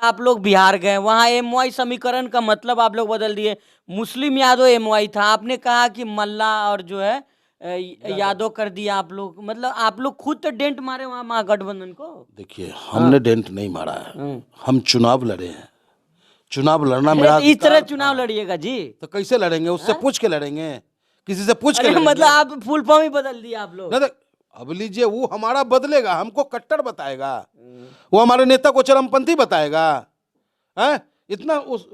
आप लोग बिहार गए, वहां एमवाई समीकरण का मतलब आप लोग बदल दिए। मुस्लिम यादव एमवाई था, आपने कहा कि मल्ला और जो है यादव कर दिया आप लोग। मतलब आप लोग खुद तो डेंट मारे वहां महागठबंधन को। देखिए, हमने डेंट नहीं मारा है, हम चुनाव लड़े हैं। चुनाव लड़ना अरे मेरा तो इस तरह अधिकार चुनाव था। लड़िएगा जी। तो कैसे लड़ेंगे? उससे पूछ के लड़ेंगे, किसी से पूछ के अरे मतलब लड़ेंगे। आप फुल फॉर्म ही बदल दिया आप लोग। नहीं देख, अब लीजिए, वो हमारा बदलेगा, हमको कट्टर बताएगा, वो हमारे नेता को चरमपंथी बताएगा। हैं? इतना उस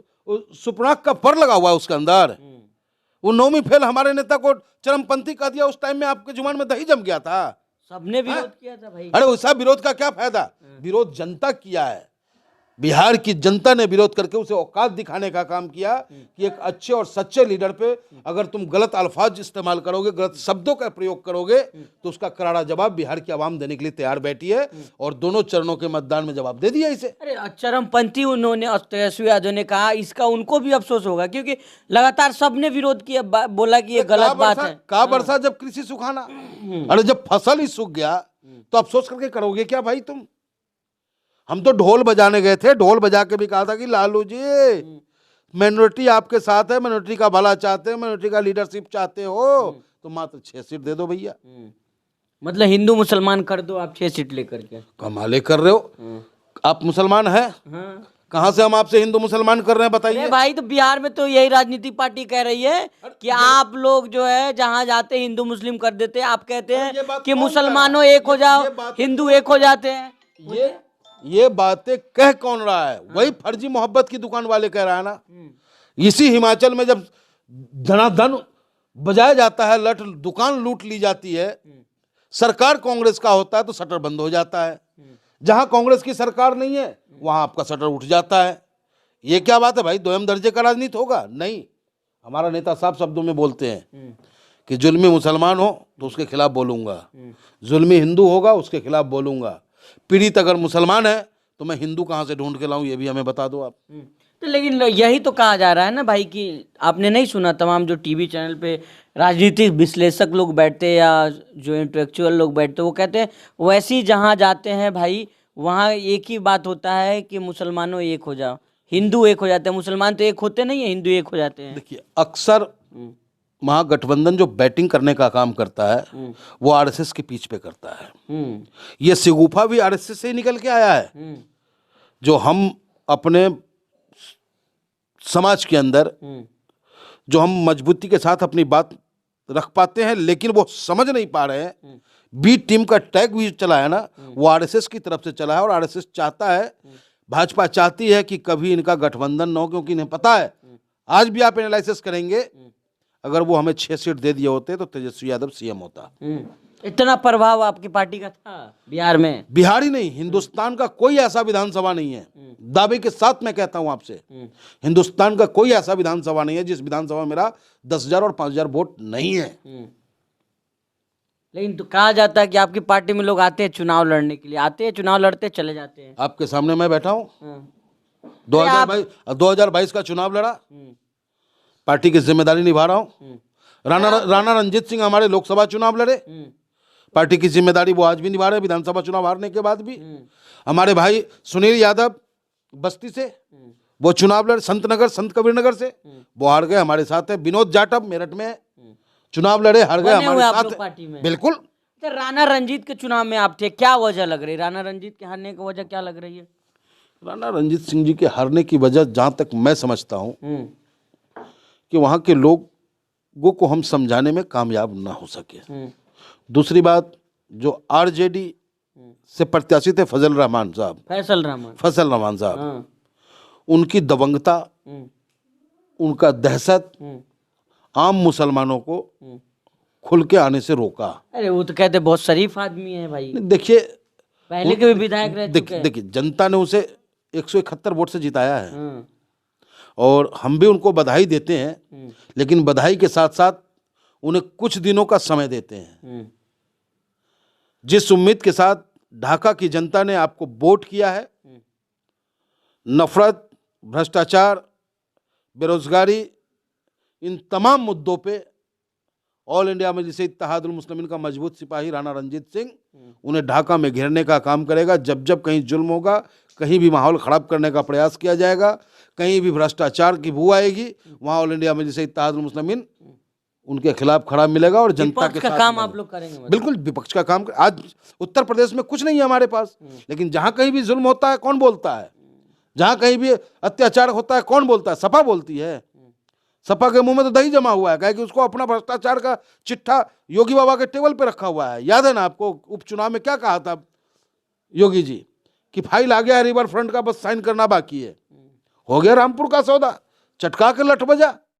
सुपनाक का फर लगा हुआ है उसके अंदर। वो नौवीं फेल हमारे नेता को चरमपंथी कह दिया। उस टाइम में आपके जुबान में दही जम गया था। सबने हैं? विरोध किया था भाई। अरे वैसा विरोध का क्या फायदा? विरोध जनता किया है, बिहार की जनता ने विरोध करके उसे औकात दिखाने का काम किया कि एक अच्छे और सच्चे लीडर पे अगर तुम गलत अल्फाज इस्तेमाल करोगे, गलत शब्दों का प्रयोग करोगे, तो उसका करारा जवाब बिहार की आवाम देने के लिए तैयार बैठी है। और दोनों चरणों के मतदान में जवाब दे दिया इसे। अरे चरमपंथी उन्होंने, तेजस्वी यादव ने कहा, इसका उनको भी अफसोस होगा क्योंकि लगातार सबने विरोध किया, बोला कि ये गलत बात है। का बरसा जब कृषि सुखाना। अरे जब फसल ही सूख गया तो अफसोस करके करोगे क्या भाई तुम? हम तो ढोल बजाने गए थे, ढोल बजा के भी कहा था कि लालू जी, माइनॉरिटी आपके साथ है, माइनॉरिटी का भला चाहते हैं, माइनॉरिटी का लीडरशिप चाहते हो, तो मात्र 6 सीट दे दो भैया। मतलब हिंदू मुसलमान कर दो आप 6 सीट लेकर के। कमाले कर रहे हो। आप मुसलमान हैं? हाँ। कहां से हम आपसे हिंदू मुसलमान कर रहे हैं बताइए? अरे भाई तो बिहार में तो यही राजनीतिक पार्टी कह रही है कि आप लोग जो है जहां जाते हिंदू मुस्लिम कर देते हैं। आप कहते हैं कि मुसलमानों एक हो जाओ, हिंदू एक हो जाते हैं। ये बातें कह कौन रहा है? वही फर्जी मोहब्बत की दुकान वाले कह रहा है ना। इसी हिमाचल में जब धनाधन बजाया जाता है, दुकान लूट ली जाती है, सरकार कांग्रेस का होता है तो शटर बंद हो जाता है। जहां कांग्रेस की सरकार नहीं है वहां आपका शटर उठ जाता है। ये क्या बात है भाई? दोयम दर्जे का राजनीति होगा? नहीं। हमारा नेता साफ शब्दों में बोलते हैं कि जुल्मी मुसलमान हो तो उसके खिलाफ बोलूंगा, जुल्मी हिंदू होगा उसके खिलाफ बोलूंगा, पीड़ित अगर मुसलमान है तो मैं हिंदू कहां से ढूंढ के लाऊं, ये भी हमें बता दो आप। तो लेकिन यही तो कहा जा रहा है ना भाई कि आपने नहीं सुना, तमाम जो टीवी चैनल पे राजनीतिक विश्लेषक लोग बैठते या जो इंटेलेक्चुअल लोग बैठते, वो कहते हैं वैसे जहाँ जाते हैं भाई वहाँ एक ही बात होता है कि मुसलमानों एक हो जाओ, हिंदू एक हो जाते हैं। मुसलमान तो एक होते नहीं है, हिंदू एक हो जाते हैं। देखिए, अक्सर महागठबंधन जो बैटिंग करने का काम करता है वो आरएसएस के पीछ पे करता है। ये सिगुफा भी आरएसएस से ही निकल के आया है। जो हम अपने समाज के अंदर जो हम मजबूती के साथ अपनी बात रख पाते हैं लेकिन वो समझ नहीं पा रहे हैं, बी टीम का टैग भी चला है ना, वो आरएसएस की तरफ से चला है। और आरएसएस चाहता है, भाजपा चाहती है कि कभी इनका गठबंधन न हो, क्योंकि इन्हें पता है आज भी आप एनालिसिस करेंगे, अगर वो हमें 6 सीट दे दिए होते तो तेजस्वी यादव सीएम होता। इतना प्रभाव आपकी पार्टी का था बिहार में? बिहार ही नहीं, हिंदुस्तान का कोई ऐसा विधानसभा नहीं है, दावे के साथ मैं कहता हूं आपसे, हिंदुस्तान का कोई ऐसा विधानसभा नहीं है जिस विधानसभा में मेरा 10,000 और 5,000 वोट नहीं है। लेकिन तो कहा जाता है कि आपकी पार्टी में लोग आते हैं चुनाव लड़ने के लिए, आते हैं चुनाव लड़ते चले जाते हैं। आपके सामने मैं बैठा हूं, 2022 का चुनाव लड़ा, पार्टी की जिम्मेदारी निभा रहा हूं। राणा रंजीत सिंह हमारे लोकसभा चुनाव लड़े, पार्टी की जिम्मेदारी वो आज भी निभा रहे, विधानसभा चुनाव हारने के बाद भी। हमारे भाई सुनील यादव बस्ती से वो चुनाव लड़े, संत कबीर नगर से, वो हार गए, हमारे साथ है। विनोद जाटव मेरठ में चुनाव लड़े, हार गए, हमारे साथ पार्टी में। बिल्कुल। तो राणा रंजीत के चुनाव में आप थे, क्या वजह लग रही? राणा रंजीत के हारने की वजह क्या लग रही है? राणा रंजीत सिंह जी के हारने की वजह जहां तक मैं समझता हूं कि वहां के लोगों को हम समझाने में कामयाब ना हो सके। दूसरी बात, जो आरजेडी से प्रत्याशी थे फैसल रहमान साहब, उनकी दबंगता, उनका दहशत आम मुसलमानों को खुल के आने से रोका। अरे वो तो कहते बहुत शरीफ आदमी है भाई। देखिए, पहले के भी विधायक रह चुके हैं। देखिए, जनता ने उसे 171 वोट से जिताया है और हम भी उनको बधाई देते हैं, लेकिन बधाई के साथ साथ उन्हें कुछ दिनों का समय देते हैं। जिस उम्मीद के साथ ढाका की जनता ने आपको वोट किया है, नफरत, भ्रष्टाचार, बेरोजगारी, इन तमाम मुद्दों पे ऑल इंडिया मजलिस इत्तेहादुल मुस्लिमीन का मजबूत सिपाही राणा रंजीत सिंह उन्हें ढाका में घेरने का काम करेगा। जब जब कहीं जुल्म होगा, कहीं भी माहौल खराब करने का प्रयास किया जाएगा, कहीं भी भ्रष्टाचार की बू आएगी, वहाँ ऑल इंडिया मजलिस इत्तेहादुल मुस्लिमीन उनके खिलाफ खड़ा मिलेगा और जनता के विपक्ष का साथ काम मिलेगा। आप लोग करेंगे मतलब? बिल्कुल विपक्ष का काम। आज उत्तर प्रदेश में कुछ नहीं है हमारे पास, लेकिन जहां कहीं भी जुल्म होता है कौन बोलता है? जहां कहीं भी अत्याचार होता है कौन बोलता है? सपा बोलती है। सपा के मुंह में तो दही जमा हुआ है, कि उसको अपना भ्रष्टाचार का चिट्ठा योगी बाबा के टेबल पे रखा हुआ है। याद है ना आपको उपचुनाव में क्या कहा था योगी जी कि फाइल आ गया रिवर फ्रंट का, बस साइन करना बाकी है। हो गया रामपुर का सौदा, चटका के लठ बजा।